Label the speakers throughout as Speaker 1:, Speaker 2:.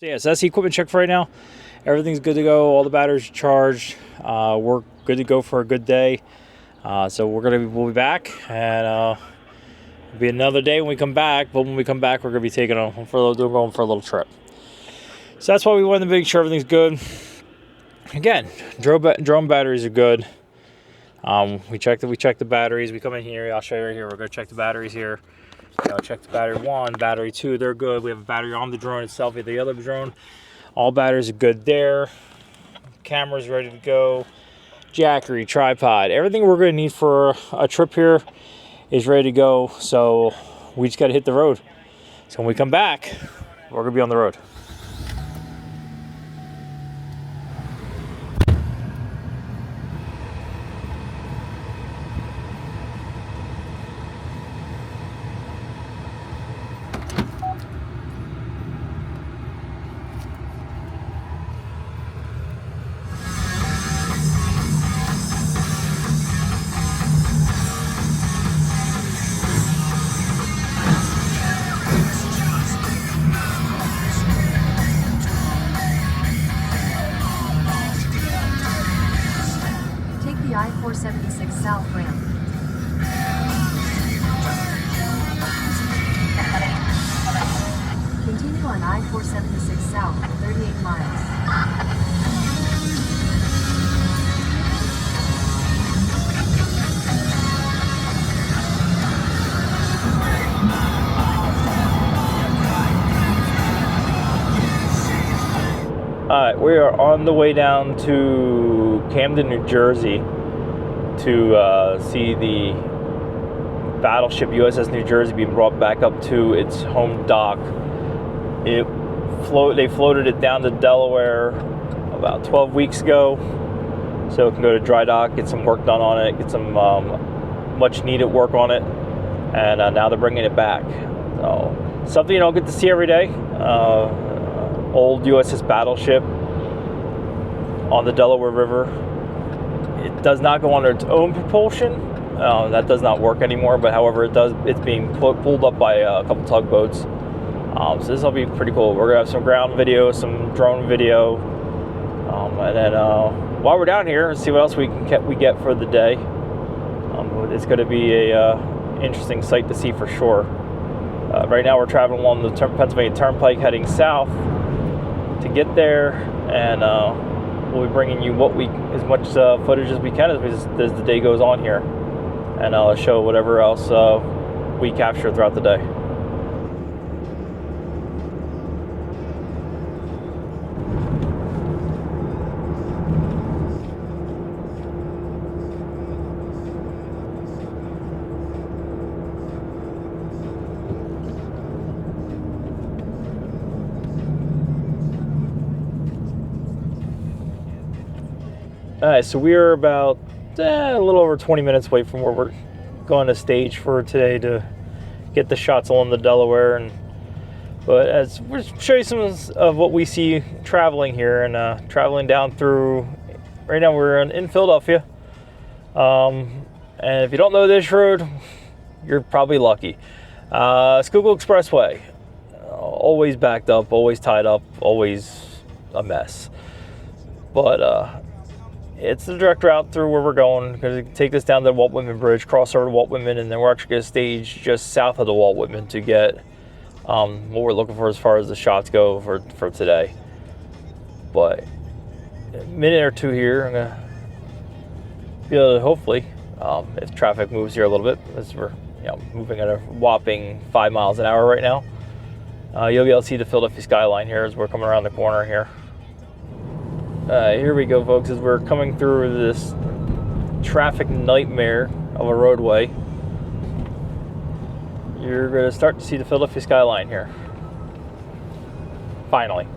Speaker 1: So yeah, so that's the equipment check for right now. Everything's good to go. All the batteries are charged. We're good to go for a good day. So we'll be back, and it'll be another day when we come back. But when we come back, we're gonna be taking going for a little trip. So that's why we wanted to make sure everything's good. Again, drone batteries are good. We checked the batteries. We come in here. I'll show you right here. We're gonna check the batteries here. Check the battery 1, battery 2, they're good. We have a battery on the drone itself, the other drone. All batteries are good there. Camera's ready to go. Jackery, tripod, everything we're going to need for a trip here is ready to go. So we just got to hit the road. So when we come back, we're going to be on the road.
Speaker 2: The I-476 South ramp. Continue on I-476 South for 38 miles.
Speaker 1: Alright, we are on the way down to Camden, New Jersey to see the Battleship USS New Jersey being brought back up to its home dock. They floated it down to Delaware about 12 weeks ago, so it can go to dry dock, get some work done on it, get some much needed work on it, and now they're bringing it back. So something you don't get to see every day. Old USS Battleship on the Delaware River. It does not go under its own propulsion. That does not work anymore, but however it's being pulled up by a couple tugboats. So this will be pretty cool. We're gonna have some ground video, some drone video, and then while we're down here, see what else we get for the day. It's going to be a interesting sight to see for sure. Right now we're traveling along the Pennsylvania Turnpike heading south to get there, and we'll be bringing you as much footage as we can as the day goes on here, and I'll show whatever else we capture throughout the day. Alright, so we are about a little over 20 minutes away from where we're going to stage for today to get the shots along the Delaware. But as we'll show you some of what we see traveling here, and traveling down through. Right now we're in Philadelphia, and if you don't know this road, you're probably lucky. Schuylkill Expressway, always backed up, always tied up, always a mess. But it's the direct route through where we're going. Going to take this down to the Walt Whitman Bridge, cross over to Walt Whitman, and then we're actually going to stage just south of the Walt Whitman to get what we're looking for as far as the shots go for today. But a minute or two here, I'm going to be able to hopefully, if traffic moves here a little bit, as we're moving at a whopping 5 miles an hour right now, you'll be able to see the Philadelphia skyline here as we're coming around the corner here. Here we go, folks, as we're coming through this traffic nightmare of a roadway. You're going to start to see the Philadelphia skyline here. Finally.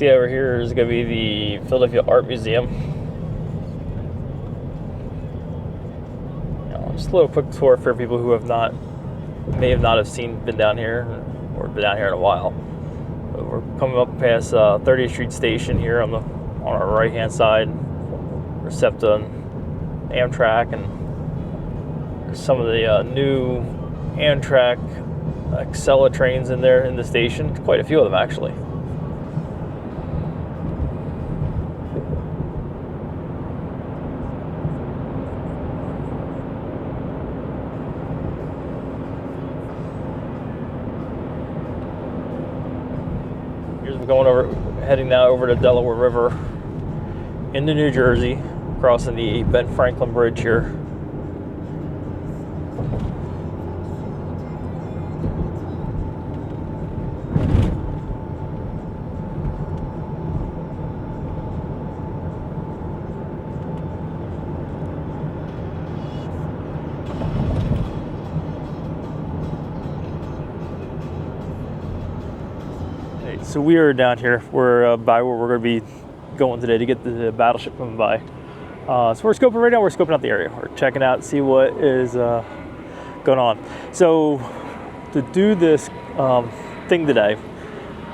Speaker 1: see over here is going to be the Philadelphia Art Museum. Just a little quick tour for people who may not have been down here or been down here in a while. But we're coming up past 30th Street Station here on our right hand side. SEPTA and Amtrak, and there's some of the new Amtrak Acela trains in there in the station. Quite a few of them actually. Heading now over the Delaware River into New Jersey, crossing the Ben Franklin Bridge here. So we are down here. We're by where we're going to be going today to get the battleship coming by. So we're scoping right now. We're scoping out the area. We're checking out, see what is going on. So to do this thing today,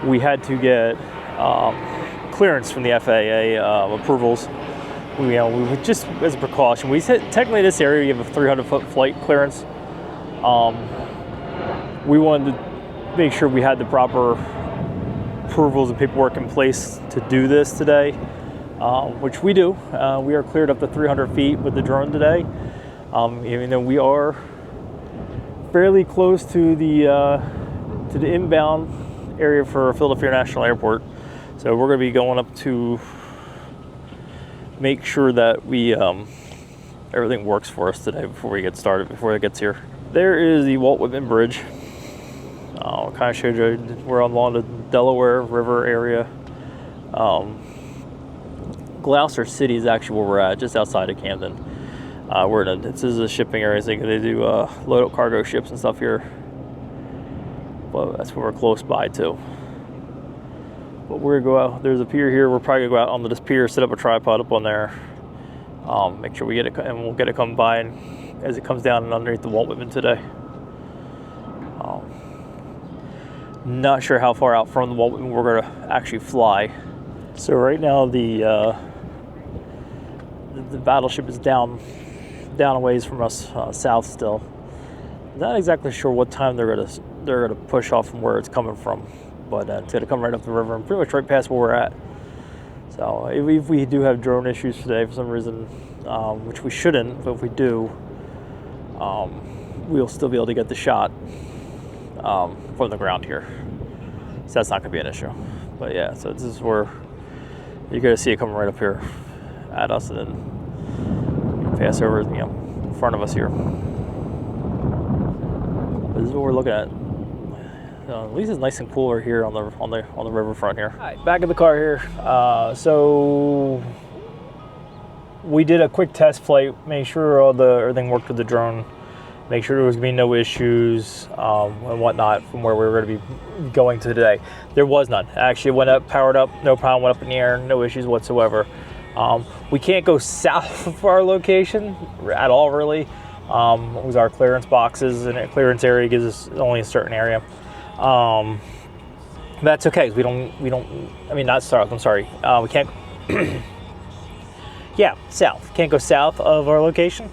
Speaker 1: we had to get clearance from the FAA approvals. We just as a precaution. We said technically this area you have a 300-foot flight clearance. We wanted to make sure we had the proper approvals and paperwork in place to do this today, which we do. We are cleared up to 300 feet with the drone today, even though we are fairly close to the inbound area for Philadelphia International Airport. So we're going to be going up to make sure that we everything works for us today before we get started, before it gets here. There is the Walt Whitman Bridge. Kind of showed you we're along the Delaware River area. Gloucester City is actually where we're at, just outside of Camden. This is a shipping area, so they do load up cargo ships and stuff here. But that's where we're close by to. But we're gonna go out. There's a pier here. We're probably gonna go out onto this pier, set up a tripod up on there. Make sure we get it, and we'll get it coming by as it comes down and underneath the Walt Whitman today. Not sure how far out from the Walt Whitman we're going to actually fly. So right now the battleship is down a ways from us, south still. Not exactly sure what time they're gonna push off from where it's coming from, but it's going to come right up the river and pretty much right past where we're at. So if we do have drone issues today for some reason, which we shouldn't, but if we do, we'll still be able to get the shot from the ground here, so that's not going to be an issue. But yeah, so this is where you're going to see it coming right up here at us, and then pass over, in front of us here. But this is what we're looking at. At least it's nice and cooler here on the riverfront here. All right, back in the car here. So we did a quick test flight, made sure everything worked with the drone. Make sure there was going to be no issues and whatnot from where we were going to be going to today. There was none. Actually, it went up, powered up, no problem, went up in the air, no issues whatsoever. We can't go south of our location at all, really. Because our clearance boxes and a clearance area gives us only a certain area. That's okay, because we can't, yeah, south. Can't go south of our location.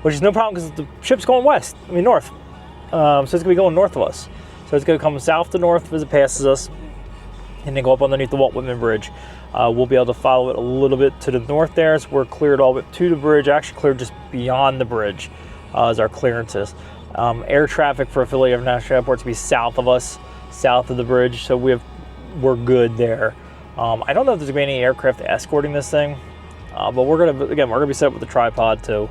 Speaker 1: Which is no problem because the ship's going north. So it's going to be going north of us. So it's going to come south to north as it passes us, and then go up underneath the Walt Whitman Bridge. We'll be able to follow it a little bit to the north there, so we're cleared all the way to the bridge, actually cleared just beyond the bridge as our clearances. Air traffic for Philadelphia International Airport to be south of us, south of the bridge, so we're good there. I don't know if there's going to be any aircraft escorting this thing, but we're going to be set up with a tripod too.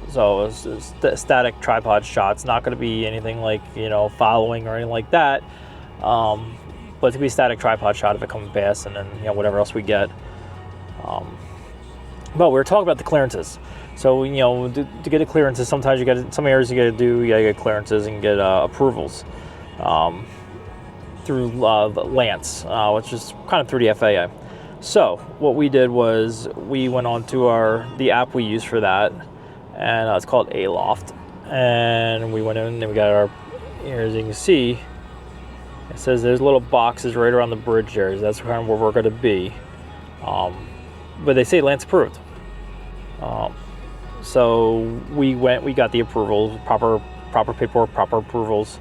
Speaker 1: So it's static tripod shot. It's not going to be anything like, following or anything like that. But it's going to be a static tripod shot if it comes past, and then, whatever else we get. But we were talking about the clearances. So, to get the clearances, sometimes some areas you got to get clearances and get approvals through through Lance, which is kind of through the FAA. So what we did was we went on to the app we use for that, and it's called Aloft. And we went in and we got our, here, as you can see, it says there's little boxes right around the bridge there. So that's kind of where we're going to be. But they say Lance approved. So we got the approvals, proper paperwork, proper approvals.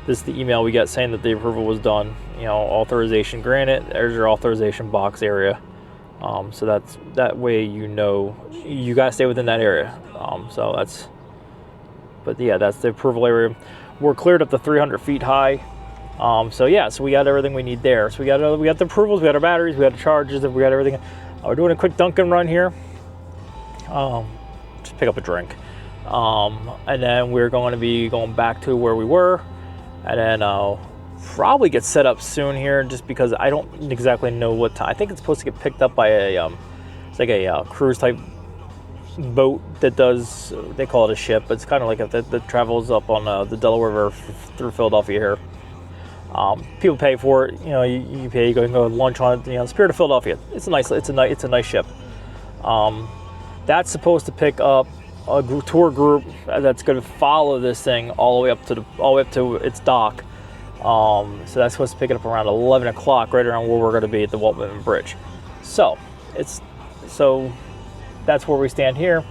Speaker 1: This is the email we got saying that the approval was done. You know, authorization granted. There's your authorization box area. So that way you know you gotta stay within that area. But yeah, that's the approval area. We're cleared up to 300 feet high. So we got everything we need there. So we got the approvals, we got our batteries, we got the charges, we got everything. We're doing a quick Dunkin' run here. Just pick up a drink. And then we're going to be going back to where we were. And then I'll probably get set up soon here, just because I don't exactly know what time. I think it's supposed to get picked up by it's like a cruise type boat that does, they call it a ship, but it's kind of like that travels up on the Delaware River through Philadelphia here. People pay for it. You know, you pay. You go to lunch on it. You know, Spirit of Philadelphia. It's a nice ship. That's supposed to pick up a tour group that's going to follow this thing all the way up to its dock. So that's supposed to pick it up around 11 o'clock, right around where we're going to be at the Walt Whitman Bridge. So that's where we stand here.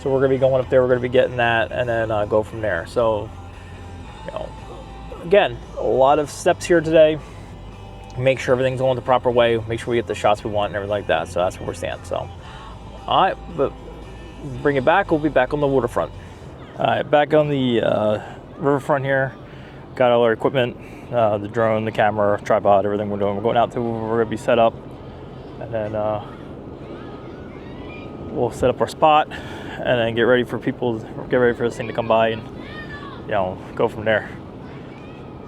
Speaker 1: So we're going to be going up there. We're going to be getting that, and then go from there. So, you know, again, a lot of steps here today. Make sure everything's going the proper way. Make sure we get the shots we want and everything like that. So that's where we stand. So, all right, but bring it back. We'll be back on the waterfront. All right, back on the riverfront here. Got all our equipment, the drone, the camera, tripod, everything we're doing. We're going out to where we're going to be set up, and then we'll set up our spot, and then get ready for this thing to come by, and go from there.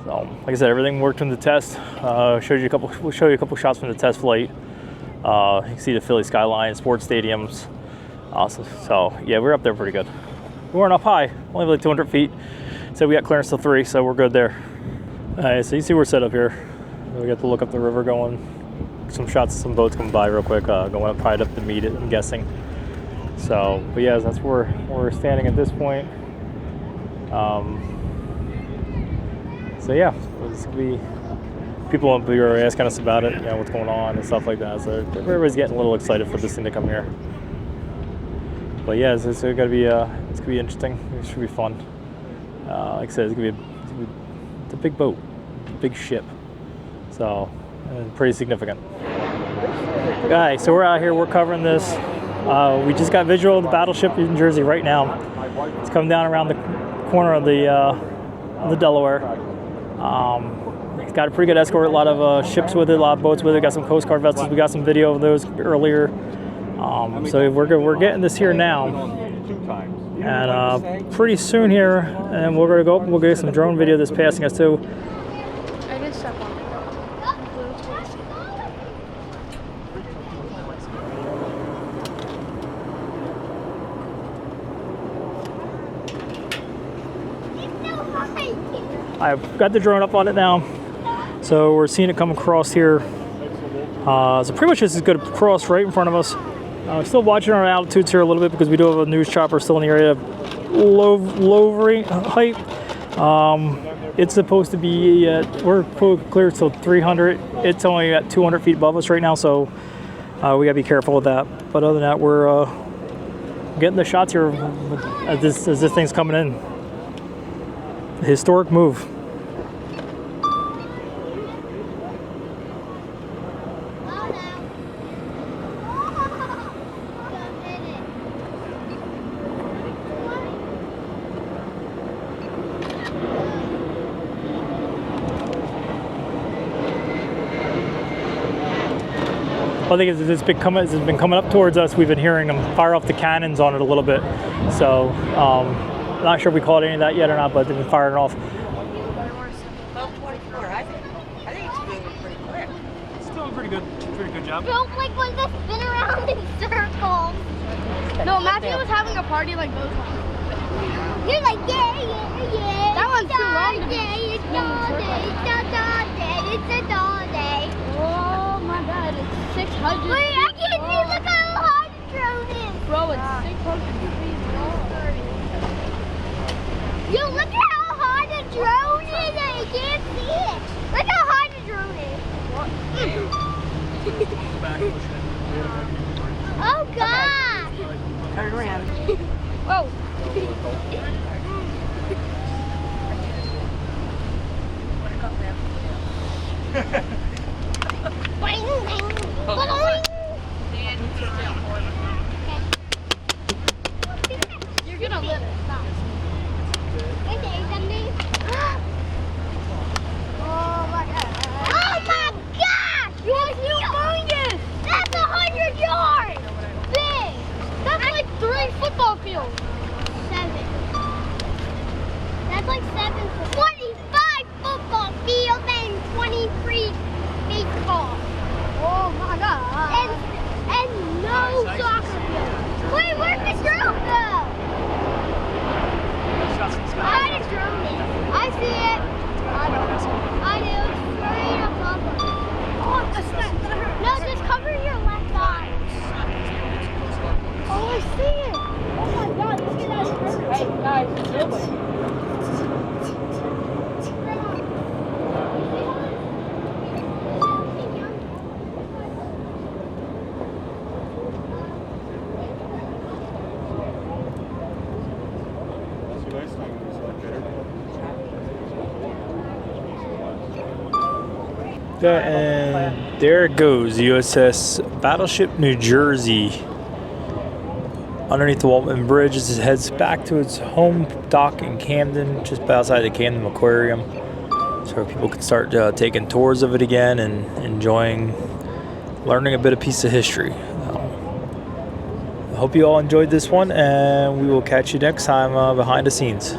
Speaker 1: So, like I said, everything worked in the test. We'll show you a couple shots from the test flight. You can see the Philly skyline, sports stadiums. Awesome. So yeah, we're up there pretty good. We weren't up high, only like 200 feet. So we got clearance to 3, so we're good there. All right, so you see we're set up here. We got to look up the river going. Some shots of some boats coming by real quick, going up, tied up to meet it, I'm guessing. So, but yeah, that's where we're standing at this point. So yeah, it's gonna be, people are asking us about it, what's going on and stuff like that. So everybody's getting a little excited for this thing to come here. But yeah, it's gonna be interesting. It should be fun. Like I said, it's a big boat, a big ship. So, and pretty significant. All right, so we're out here. We're covering this. We just got visual of the Battleship New Jersey right now. It's coming down around the corner of the Delaware. It's got a pretty good escort, a lot of ships with it, a lot of boats with it. Got some Coast Guard vessels. We got some video of those earlier. So we're getting this here now, and pretty soon here, and we're gonna go up and we'll get some drone video that's passing us too.
Speaker 3: I did step on it.
Speaker 1: I've got the drone up on it now, so we're seeing it come across here. So pretty much this is going to cross right in front of us. We're still watching our altitudes here a little bit because we do have a news chopper still in the area of low height. It's supposed to be we're clear till 300. It's only at 200 feet above us right now, so we got to be careful with that. But other than that, we're getting the shots here as this thing's coming in. A historic move. I think it's been coming up towards us. We've been hearing them fire off the cannons on it a little bit. So, not sure if we caught any of that yet or not, but they've been firing off.
Speaker 4: 12:24. I think it's moving pretty quick.
Speaker 1: It's doing pretty good job.
Speaker 3: Don't like when they spin around in circles. No, imagine it was having a party like those ones. You're like, yeah. That one's too long to be. It's a doll day. Oh my god, it's 600. Wait, I can't see. Look how high the drone is. Bro, it's 600 degrees long. Yo, look at how high the drone is. I can't see it. Look how high the drone is. Oh god.
Speaker 4: Turn around.
Speaker 3: Whoa. Bang, bang, ba-doing. You're gonna live it. Stop. Okay, Sunday. Oh my god. Oh my gosh! You're humongous! That's 100 yards! Big! That's like 3 football fields. 7. That's like 25 football fields and 23 baseball. Oh my god. And no soccer field. Wait, where'd the drone go? I had a drone in. I see it. I do. Straight up above. Oh, that's gonna hurt. No, just cover your left eye. Oh, I see it. Oh my god, this is hurt.
Speaker 4: Hey, guys, do it.
Speaker 1: And there it goes, USS Battleship New Jersey. Underneath the Walton Bridge as it heads back to its home dock in Camden, just outside the Camden Aquarium. So people can start taking tours of it again and enjoying, learning a bit of piece of history. I hope you all enjoyed this one, and we will catch you next time behind the scenes.